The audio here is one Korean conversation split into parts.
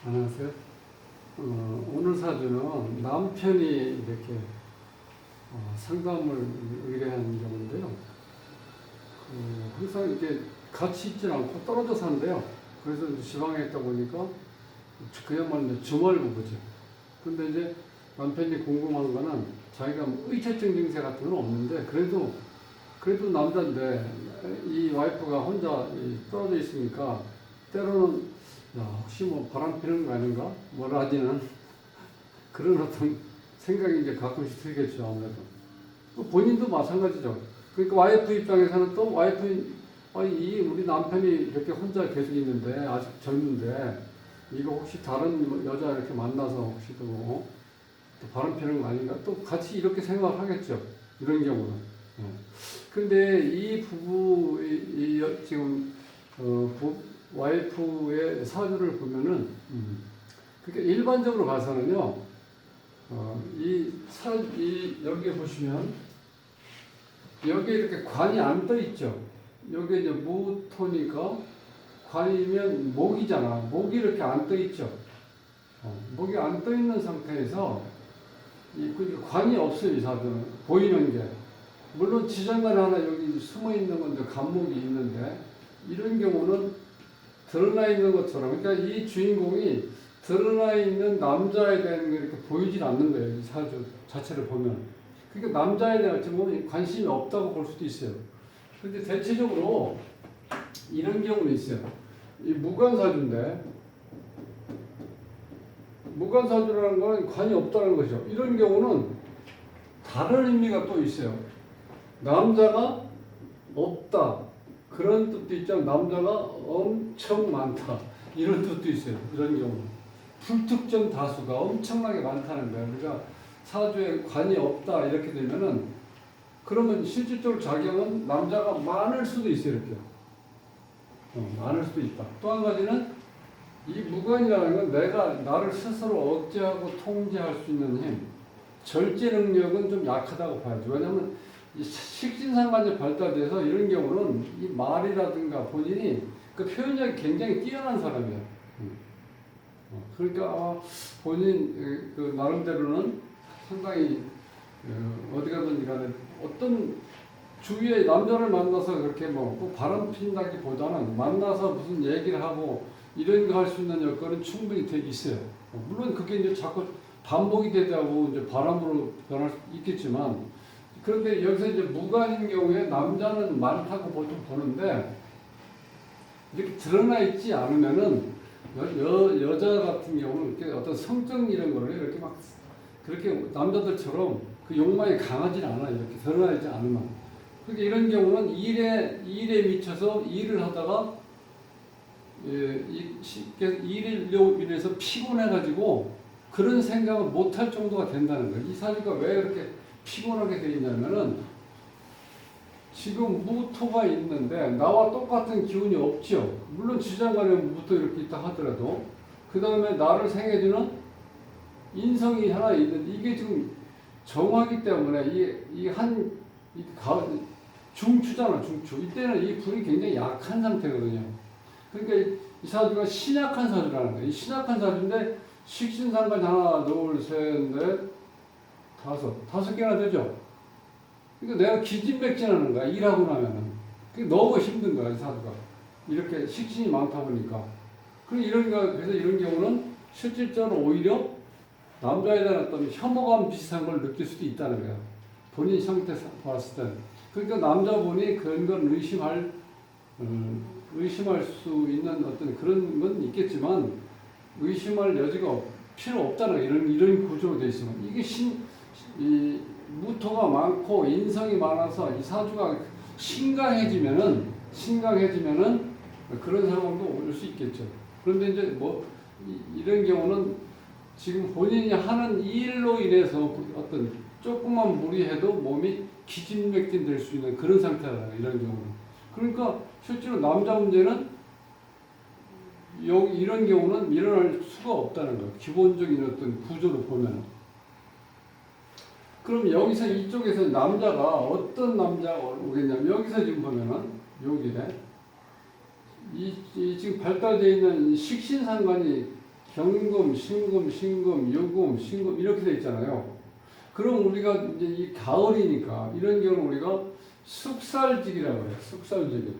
안녕하세요. 오늘 사주는 남편이 이렇게 상담을 의뢰한 경우인데요. 항상 이렇게 같이 있지는 않고 떨어져 사는데요. 그래서 지방에 있다 보니까 그야말로 주말 부부죠. 근데 이제 남편이 궁금한 거는 자기가 의처증 증세 같은 건 없는데 그래도 남자인데 이 와이프가 혼자 떨어져 있으니까 때로는 혹시 뭐 바람 피는 거 아닌가? 뭐라지는 그런 어떤 생각이 이제 가끔씩 들겠죠, 아무래도. 본인도 마찬가지죠. 그러니까 와이프 입장에서는 또 우리 남편이 이렇게 혼자 계속 있는데, 아직 젊은데, 이거 혹시 다른 여자 이렇게 만나서 혹시 또 바람 피는 거 아닌가? 또 같이 이렇게 생각을 하겠죠. 이런 경우는. 근데 이 부부, 지금, 와이프의 사주를 보면은, 그러니까 일반적으로 봐서는요, 여기에 보시면, 여기에 이렇게 관이 안 떠 있죠. 여기에 이제 무토니까, 관이면 목이잖아. 목이 이렇게 안 떠 있죠. 목이 안 떠 있는 상태에서, 관이 없어요, 이 사주는. 보이는 게. 물론 지장간 하나 여기 숨어 있는 건데, 간목이 있는데, 이런 경우는 드러나 있는 것처럼, 그러니까 이 주인공이 드러나 있는 남자에 대한 게 이렇게 보이질 않는 거예요. 이 사주 자체를 보면. 그러니까 남자에 대한 관심이 없다고 볼 수도 있어요. 근데 대체적으로 이런 경우는 있어요. 이 무관사주인데, 무관사주라는 건 관이 없다는 거죠. 이런 경우는 다른 의미가 또 있어요. 남자가 없다. 그런 뜻도 있지만 남자가 엄청 많다. 이런 뜻도 있어요. 이런 경우. 불특정 다수가 엄청나게 많다는 거예요. 그러니까 사주에 관이 없다 이렇게 되면은 그러면 실질적으로 작용은 남자가 많을 수도 있어요. 이렇게. 많을 수도 있다. 또 한 가지는 이 무관이라는 건 내가 나를 스스로 억제하고 통제할 수 있는 힘. 절제 능력은 좀 약하다고 봐야죠. 왜냐하면 이 식신상관이 발달돼서 이런 경우는 이 말이라든가 본인이 그 표현력이 굉장히 뛰어난 사람이에요. 그러니까 본인 그 나름대로는 상당히 어디 가든지 간에 어떤 주위에 남자를 만나서 그렇게 뭐 바람 핀다기보다는 만나서 무슨 얘기를 하고 이런 거 할 수 있는 여건은 충분히 되게 있어요. 물론 그게 이제 자꾸 반복이 되고 이제 바람으로 변할 수 있겠지만, 그런데 여기서 이제 무관인 경우에 남자는 많다고 보통 보는데, 이렇게 드러나 있지 않으면은 여자 같은 경우는 이렇게 어떤 성적 이런 거를 이렇게 막 그렇게 남자들처럼 그 욕망이 강하진 않아요. 이렇게 드러나 있지 않으면. 그러니까 이런 경우는 일에 미쳐서 일을 하다가 일로 인해서 피곤해가지고 그런 생각을 못할 정도가 된다는 거예요. 이 사주가 왜 그렇게 피곤하게 되어 있냐면은 지금 무토가 있는데 나와 똑같은 기운이 없죠. 물론 지장간에 무토 이렇게 있다 하더라도 그 다음에 나를 생해주는 인성이 하나 있는데 이게 지금 정화기 때문에 중추잖아, 중추. 이때는 이 불이 굉장히 약한 상태거든요. 그러니까 이 사주가 신약한 사주라는 거예요. 이 신약한 사주인데 식신상관 하나, 둘, 셋, 넷, 다섯 개나 되죠. 그러니까 내가 기진맥진하는 거야. 일하고 나면은. 그게 너무 힘든 거야, 이 사주가. 이렇게 식신이 많다 보니까. 그래서 이런 경우는 실질적으로 오히려 남자에 대한 어떤 혐오감 비슷한 걸 느낄 수도 있다는 거야. 본인 상태 봤을 때. 그러니까 남자분이 그런 걸 의심할 수 있는 어떤 그런 건 있겠지만, 의심할 여지가 필요 없다는 거야. 이런 구조로 되어 있으면. 이게 무토가 많고 인성이 많아서 이 사주가 심각해지면은 그런 상황도 올 수 있겠죠. 그런데 이제 이런 경우는 지금 본인이 하는 일로 인해서 어떤 조금만 무리해도 몸이 기진맥진 될 수 있는 그런 상태라는 거예요. 이런 경우는. 그러니까 실제로 남자 문제는 이런 경우는 일어날 수가 없다는 거예요. 기본적인 어떤 구조로 보면. 그럼 여기서 이쪽에서 남자가 어떤 남자가 오겠냐면, 여기서 지금 보면은 여기에 지금 발달되어 있는 식신상관이 경금, 신금, 신금, 요금, 신금 이렇게 돼 있잖아요. 그럼 우리가 이제 이 가을이니까 이런 경우는 우리가 숙살지기라고 해요. 숙살지기.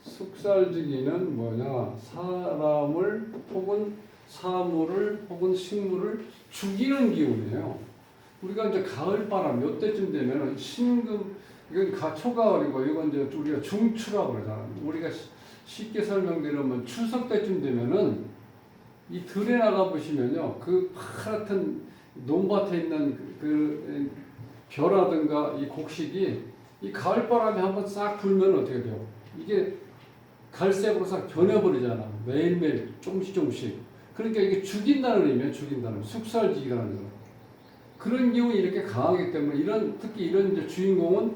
숙살지기는 뭐냐? 사람을 혹은 사물을 혹은 식물을 죽이는 기운이에요. 우리가 이제 가을바람 요때쯤 되면 신금 이건 초가을이고 이건 이제 우리가 중추라고 그러잖아요. 우리가 쉽게 설명드리면 추석 때쯤 되면은 이 들에 나가 보시면요 그 파랗던 논밭에 있는 그 벼라든가 이 곡식이 이 가을바람이 한번 싹 불면 어떻게 돼요? 이게 갈색으로 싹 변해버리잖아. 매일매일 조금씩. 그러니까 이게 죽인다는 의미예요. 죽인다는 숙살지기라는 거. 그런 기운이 이렇게 강하기 때문에 특히 이런 이제 주인공은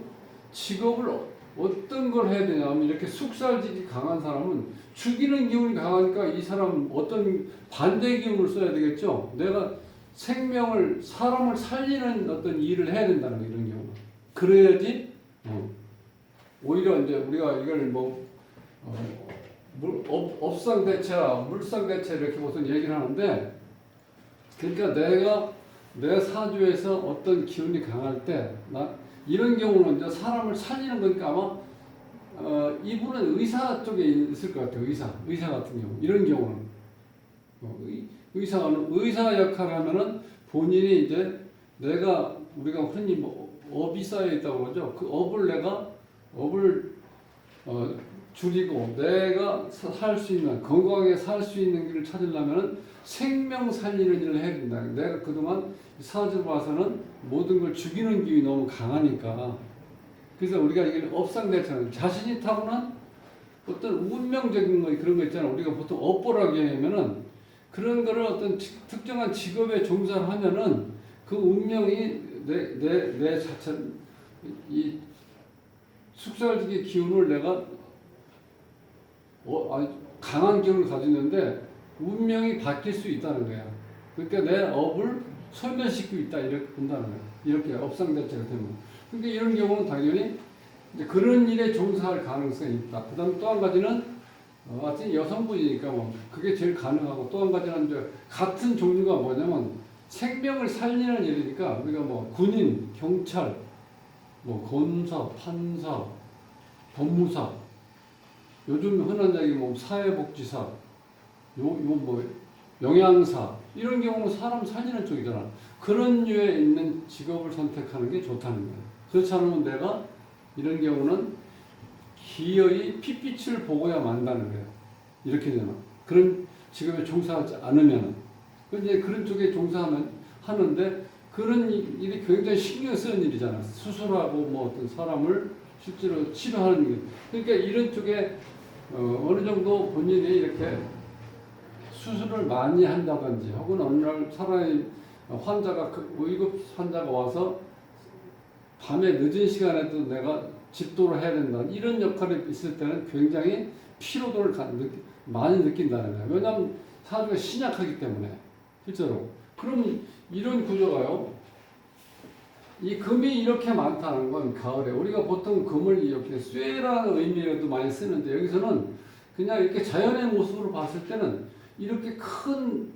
직업을 어떤 걸 해야 되냐면 이렇게 숙살지기 강한 사람은 죽이는 기운이 강하니까 이 사람은 어떤 반대 기운을 써야 되겠죠. 내가 사람을 살리는 어떤 일을 해야 된다는 거, 이런 경우. 그래야지 오히려 이제 우리가 이걸 업상대체라 물상대체 이렇게 무슨 얘기를 하는데, 그러니까 내 사주에서 어떤 기운이 강할 때 이런 경우는 이제 사람을 살리는 거니까 아마 이분은 의사 쪽에 있을 것 같아요. 의사 같은 경우 이런 경우는 의사 역할을 하면은 본인이 이제 우리가 흔히 업이 쌓여 있다고 그러죠. 그 업을 줄이고 내가 살 수 있는 건강하게 살 수 있는 길을 찾으려면은 생명 살리는 일을 해야 된다. 내가 그동안 사주를 봐서는 모든 걸 죽이는 기운이 너무 강하니까. 그래서 우리가 이게 업상대처럼 자신이 타고난 어떤 운명적인 그런 거 있잖아. 우리가 보통 업보라고 하면은 그런 거를 어떤 특정한 직업에 종사를 하면은 그 운명이 내 자체 이 숙살지기 기운을 내가 강한 기운을 가지는데 운명이 바뀔 수 있다는 거야. 그러니까 내 업을 소멸시키고 있다 이렇게 본다는 거야. 이렇게 업상대체가 되면. 근데 이런 경우는 당연히 이제 그런 일에 종사할 가능성이 있다. 그다음 또 한 가지는 하여튼 여성분이니까 그게 제일 가능하고, 또 한 가지는 이제 같은 종류가 뭐냐면 생명을 살리는 일이니까 우리가 군인, 경찰, 검사, 판사, 법무사, 요즘 흔한 얘기 사회복지사, 영양사 이런 경우는 사람 살리는 쪽이잖아. 그런 류에 있는 직업을 선택하는 게 좋다는 거야. 그렇지 않으면 내가 이런 경우는 기어이 핏빛을 보고야 만다는 거예요. 이렇게 되면 그런 직업에 종사하지 않으면 이제 그런 쪽에 하는데 그런 일이 굉장히 신경 쓰는 일이잖아. 수술하고 어떤 사람을 실제로 치료하는 일. 그러니까 이런 쪽에 어느 정도 본인이 이렇게 수술을 많이 한다든지 혹은 어느 날 사람이 의급 환자가 와서 밤에 늦은 시간에도 내가 집도를 해야 된다. 이런 역할이 있을 때는 굉장히 피로도를 많이 느낀다는 거예요. 왜냐하면 사주가 신약하기 때문에 실제로. 그럼 이런 구조가요. 이 금이 이렇게 많다는 건 가을에 우리가 보통 금을 이렇게 쇠라는 의미로도 많이 쓰는데 여기서는 그냥 이렇게 자연의 모습으로 봤을 때는 이렇게 큰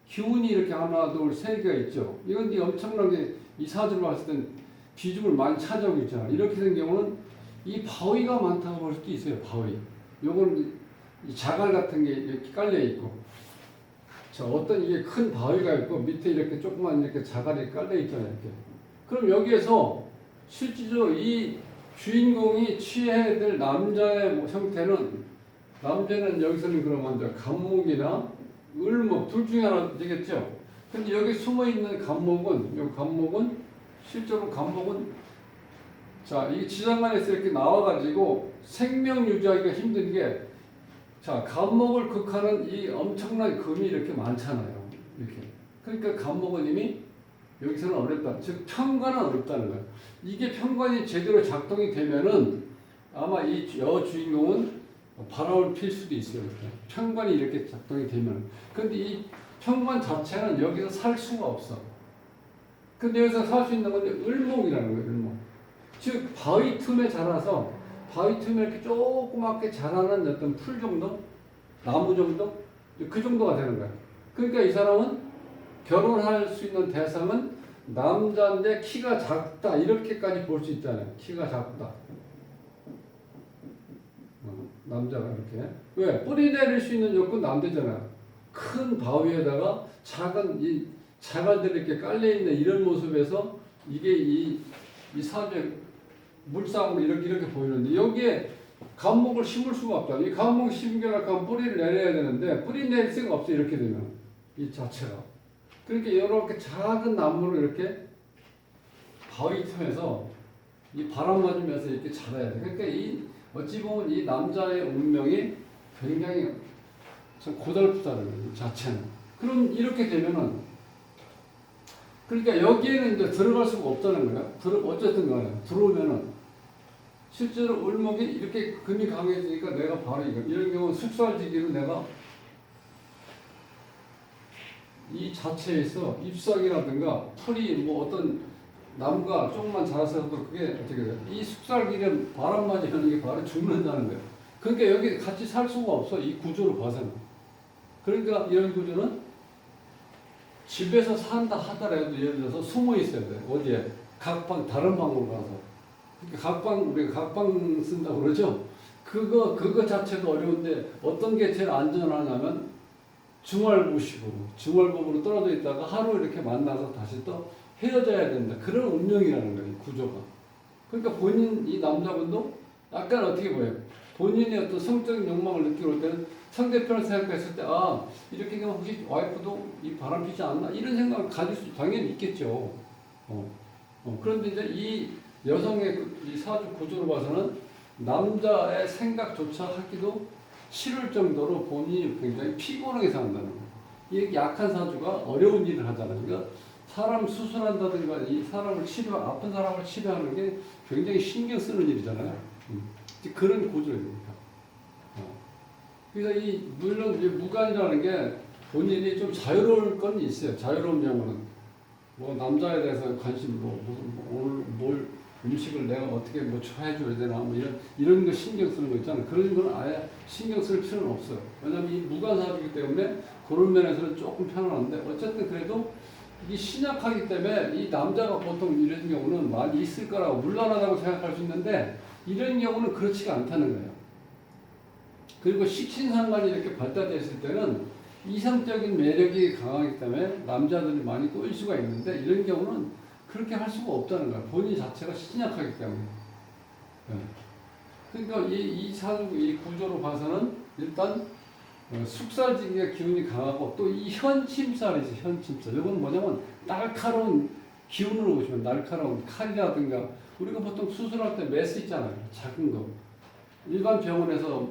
기운이 이렇게 하나, 둘, 세 개가 있죠. 이건 엄청나게 이 사주를 봤을 땐 비중을 많이 차지하고 있잖아. 이렇게 된 경우는 이 바위가 많다고 볼 수도 있어요. 바위. 요건 이 자갈 같은 게 이렇게 깔려 있고, 자 어떤 이게 큰 바위가 있고 밑에 이렇게 조그만 이렇게 자갈이 깔려 있잖아요. 이렇게. 그럼 여기에서 실질적으로 이 주인공이 취해야 될 남자의 형태는, 남자는 여기서는 그러면 이제 간목이나 을목 둘 중에 하나 되겠죠. 근데 여기 숨어 있는 간목은 실제로 자, 이 지장간에서 이렇게 나와가지고 생명 유지하기가 힘든 게, 자, 간목을 극하는 이 엄청난 금이 이렇게 많잖아요. 이렇게. 그러니까 간목은 이미 여기서는 어렵다. 즉, 편관은 어렵다는 거예요. 이게 편관이 제대로 작동이 되면은 아마 이 여주인공은 바람을 필 수도 있어요. 이렇게. 편관이 이렇게 작동이 되면. 근데 이 편관 자체는 여기서 살 수가 없어. 근데 여기서 살 수 있는 건 을목이라는 거예요, 을목. 즉, 바위 틈에 자라서, 바위 틈에 이렇게 조그맣게 자라는 어떤 풀 정도? 나무 정도? 그 정도가 되는 거야. 그러니까 이 사람은 결혼할 수 있는 대상은 남자인데 키가 작다 이렇게까지 볼 수 있잖아요. 키가 작다. 남자가 이렇게. 왜? 뿌리 내릴 수 있는 요건 남자잖아요. 큰 바위에다가 작은 이 자갈들이 이렇게 깔려있는 이런 모습에서 이게 이 사주의 물상으로 이렇게 보이는데 여기에 감목을 심을 수가 없다. 이 감목 심겨놓고 하면 뿌리를 내려야 되는데 뿌리 내릴 수가 없어. 이렇게 되면 이 자체가. 그러니까 이렇게 작은 나무를 이렇게 바위 틈에서 이 바람 맞으면서 이렇게 자라야 돼. 그러니까 이 어찌 보면 이 남자의 운명이 굉장히 참 고달프다는 거예요. 이 자체는. 그럼 이렇게 되면은 그러니까 여기에는 이제 들어갈 수가 없다는 거예요. 어쨌든 간에 들어오면은 실제로 을목이 이렇게 금이 강해지니까 내가 바로 이런 경우 숙살지기로 내가 이 자체에서 잎사귀라든가 풀이 뭐 어떤 나무가 조금만 자라서도 그게 어떻게 돼요? 이 숙살기는 바람 맞으면 이게 바로 죽는다는 거예요. 그러니까 여기 같이 살 수가 없어. 이 구조로 봐서는. 그러니까 이런 구조는 집에서 산다 하더라도 예를 들어서 숨어 있어야 돼. 어디에? 각방, 다른 방으로 가서. 그러니까 각방, 우리가 각방 쓴다고 그러죠? 그거 자체도 어려운데 어떤 게 제일 안전하냐면 중월법으로 떨어져 있다가 하루 이렇게 만나서 다시 또 헤어져야 된다. 그런 운명이라는 거예요, 구조가. 그러니까 이 남자분도 약간 어떻게 보여요? 본인의 어떤 성적인 욕망을 느끼고 올 때는 상대편을 생각했을 때, 이렇게 되면 혹시 와이프도 이 바람 피지 않나? 이런 생각을 가질 수 당연히 있겠죠. 그런데 이제 이 여성의 이 사주 구조로 봐서는 남자의 생각조차 하기도 싫을 정도로 본인이 굉장히 피곤하게 산다는 거예요. 이 약한 사주가 어려운 일을 하잖아요. 그러니까 사람 수술한다든가 아픈 사람을 치료하는 게 굉장히 신경 쓰는 일이잖아요. 그런 구조입니다. 그래서 물론 무관이라는 게 본인이 좀 자유로울 건 있어요. 자유로운 경우는. 뭐 남자에 대해서 관심, 오늘 뭘 음식을 내가 어떻게 뭐 해줘야 되나, 뭐 이런 거 신경 쓰는 거 있잖아요. 그런 건 아예 신경 쓸 필요는 없어요. 왜냐면 이 무관사주이기 때문에 그런 면에서는 조금 편안한데, 어쨌든 그래도 이게 신약하기 때문에 이 남자가 보통 이런 경우는 많이 있을 거라고 물러나다고 생각할 수 있는데, 이런 경우는 그렇지가 않다는 거예요. 그리고 식신상관이 이렇게 발달되어 있을 때는 이성적인 매력이 강하기 때문에 남자들이 많이 꼬일 수가 있는데, 이런 경우는 그렇게 할 수가 없다는 거야. 본인 자체가 신약하기 때문에. 그러니까 이 사주, 이 구조로 봐서는 일단 숙살지기의 기운이 강하고, 또 이 현침살이지, 현침살. 이건 뭐냐면 날카로운 기운으로 보시면, 날카로운 칼이라든가, 우리가 보통 수술할 때 메스 있잖아요. 작은 거. 일반 병원에서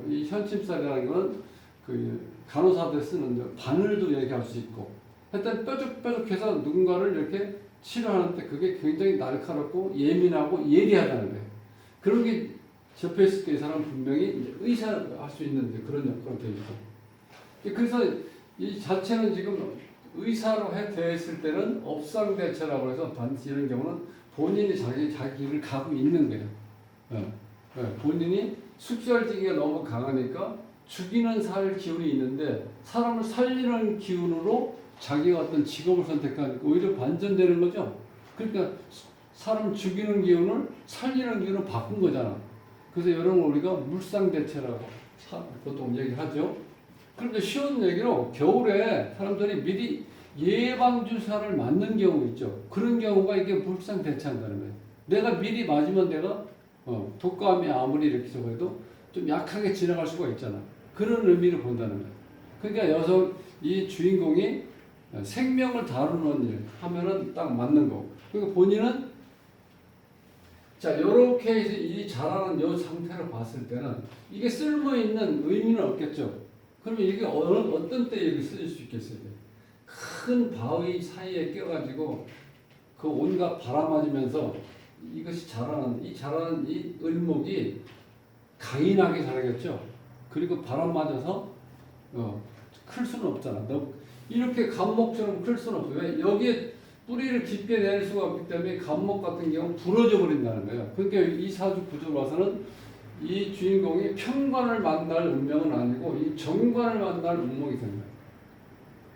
이 현침살이라는 건 그 간호사들 쓰는 바늘도 얘기할 수 있고, 하여튼 뾰족뾰족해서 누군가를 이렇게 치료하는데 그게 굉장히 날카롭고 예민하고 예리하다는 거예요. 그런 게 접했을 때 이 사람은 분명히 의사를 할 수 있는 그런 역할이 되어 있고. 그래서 이 자체는 지금 의사로 되어 있을 때는 업상대체라고 해서 반드시 이런 경우는 본인이 자기 길을 가고 있는 거예요. 본인이 숙살지기가 너무 강하니까 죽이는 살 기운이 있는데, 사람을 살리는 기운으로 자기가 어떤 직업을 선택하니까 오히려 반전되는 거죠. 그러니까 사람 죽이는 기운을 살리는 기운으로 바꾼 거잖아. 그래서 이런 걸 우리가 물상대체라고 보통 얘기하죠. 그런데 쉬운 얘기로 겨울에 사람들이 미리 예방주사를 맞는 경우 있죠. 그런 경우가 이게 물상대체한다는 거예요. 내가 미리 맞으면 내가 독감이 아무리 이렇게 해도 좀 약하게 지나갈 수가 있잖아. 그런 의미를 본다는 거예요. 그러니까 이 주인공이 생명을 다루는 일 하면은 딱 맞는 거고. 그러니까 본인은 자, 요렇게 해서 일이 잘하는 요 상태로 봤을 때는 이게 쓸모 있는 의미는 없겠죠. 그러면 이게 어떤 때 여기 쓰일 수 있겠어요? 큰 바위 사이에 껴가지고 그 온갖 바람 맞으면서 이것이 자라는 이 을목이 강인하게 자라겠죠. 그리고 바람 맞아서 클 수는 없잖아. 이렇게 감목처럼 클 수는 없어. 왜? 여기에 뿌리를 깊게 낼 수가 없기 때문에 감목 같은 경우는 부러져 버린다는 거예요. 그러니까 이 사주 구조로 봐서는 이 주인공이 평관을 만날 운명은 아니고 이 정관을 만날 운명이 되는 거예요.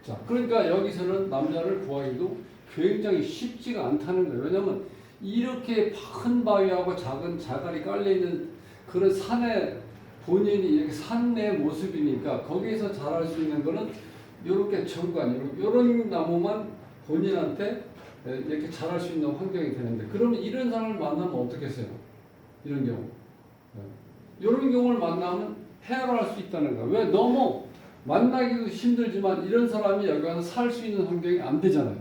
자, 그러니까 여기서는 남자를 구하기도 굉장히 쉽지가 않다는 거예요. 왜냐하면 이렇게 큰 바위하고 작은 자갈이 깔려있는 그런 산에 본인이 이렇게 산의 모습이니까 거기에서 자랄 수 있는 거는 이렇게 정관, 이런 나무만 본인한테 이렇게 자랄 수 있는 환경이 되는데, 그러면 이런 사람을 만나면 어떻겠어요? 이런 경우. 이런 경우를 만나면 해결할 수 있다는 거예요. 왜? 너무 만나기도 힘들지만 이런 사람이 여기 와서 살 수 있는 환경이 안 되잖아요.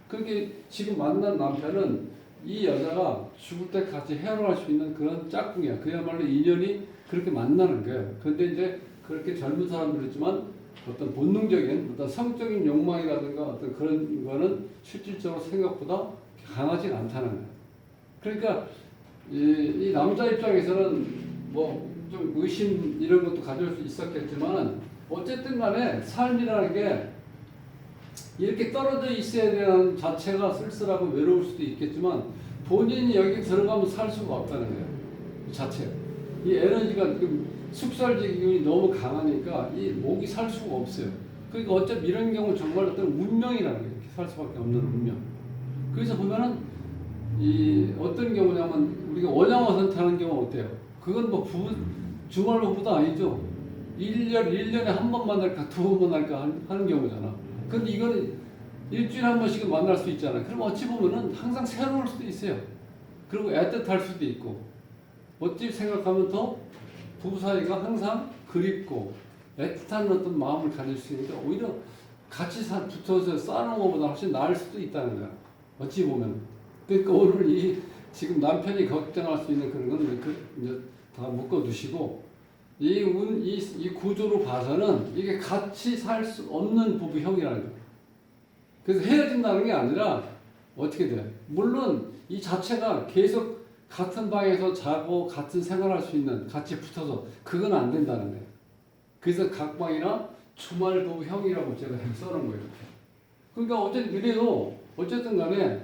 그렇게 지금 만난 남편은 이 여자가 죽을 때 같이 헤어날 수 있는 그런 짝꿍이야. 그야말로 인연이 그렇게 만나는 거예요. 그런데 이제 그렇게 젊은 사람들이지만 어떤 본능적인 어떤 성적인 욕망이라든가 어떤 그런 거는 실질적으로 생각보다 강하지 않다는 거예요. 그러니까 이 남자 입장에서는 뭐 좀 의심 이런 것도 가질 수 있었겠지만 어쨌든 간에 삶이라는 게 이렇게 떨어져 있어야 되는 자체가 쓸쓸하고 외로울 수도 있겠지만 본인이 여기 들어가면 살 수가 없다는 거예요. 이 자체. 이 에너지가 숙살지 기운이 너무 강하니까 이 목이 살 수가 없어요. 그러니까 어차피 이런 경우 정말 어떤 운명이라는 거예요. 이렇게 살 수밖에 없는 운명. 그래서 보면은 이 어떤 경우냐면 우리가 원양어선 타는 경우 어때요? 그건 뭐 주말 부부도 아니죠. 1년에 한 번 만날까 두 번 만날까 하는 경우잖아. 근데 이거는 일주일에 한 번씩은 만날 수 있잖아. 그럼 어찌 보면은 항상 새로울 수도 있어요. 그리고 애틋할 수도 있고. 어찌 생각하면 더 부부 사이가 항상 그립고 애틋한 어떤 마음을 가질 수 있는데 오히려 같이 붙어서 싸우는 것보다 훨씬 나을 수도 있다는 거야. 어찌 보면. 그러니까 오늘 지금 남편이 걱정할 수 있는 그런 건 이제 다 묶어두시고 이 구조로 봐서는 이게 같이 살 수 없는 부부형이라는 거예요. 그래서 헤어진다는 게 아니라 어떻게 돼? 물론 이 자체가 계속 같은 방에서 자고 같은 생활할 수 있는 같이 붙어서 그건 안 된다는 거예요. 그래서 각방이나 주말 부부형이라고 제가 써놓은 거예요. 그러니까 어쨌든 간에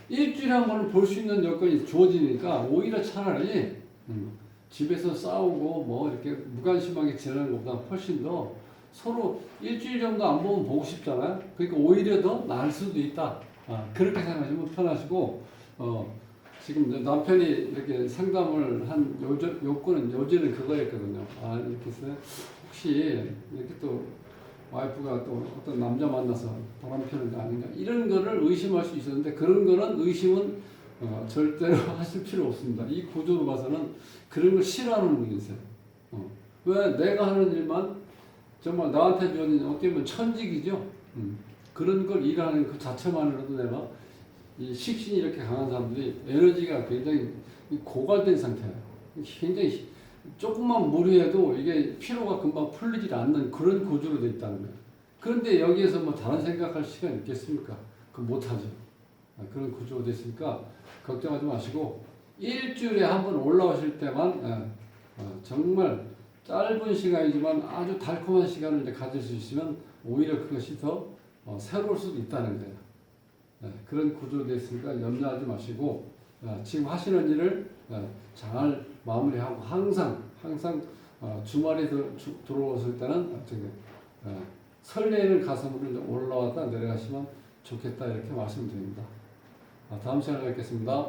일주일에 한 번을 볼 수 있는 여건이 주어지니까 오히려 차라리 집에서 싸우고 뭐 이렇게 무관심하게 지내는 것보다 훨씬 더 서로 일주일 정도 안 보면 보고 싶잖아요. 그러니까 오히려 더 나을 수도 있다. 그렇게 생각하시면 편하시고 지금 남편이 이렇게 상담을 한 요지는 그거였거든요. 이렇게 해서 혹시 이렇게 또 와이프가 또 어떤 남자 만나서 바람 피는 게 아닌가 이런 거를 의심할 수 있었는데 그런 거는 의심은 절대로 하실 필요 없습니다. 이 구조로 봐서는 그런 걸 싫어하는 분이 있어요. 왜 내가 하는 일만 정말 나한테 주어진 어떻게 보면 천직이죠. 그런 걸 일하는 그 자체만으로도 내가 이 식신이 이렇게 강한 사람들이 에너지가 굉장히 고갈된 상태예요. 굉장히 조금만 무리해도 이게 피로가 금방 풀리지 않는 그런 구조로 되어 있다는 거예요. 그런데 여기에서 뭐 다른 생각할 시간이 있겠습니까? 그거 못하죠. 그런 구조가 됐으니까 걱정하지 마시고 일주일에 한 번 올라오실 때만 정말 짧은 시간이지만 아주 달콤한 시간을 이제 가질 수 있으면 오히려 그것이 더 새로울 수도 있다는 거예요. 그런 구조로 되어 있으니까 염려하지 마시고 지금 하시는 일을 잘 마무리하고 항상 주말에 들어왔을 때는 어떻게 설레는 가슴으로 올라왔다 내려가시면 좋겠다 이렇게 말씀드립니다. 다음 시간에 뵙겠습니다.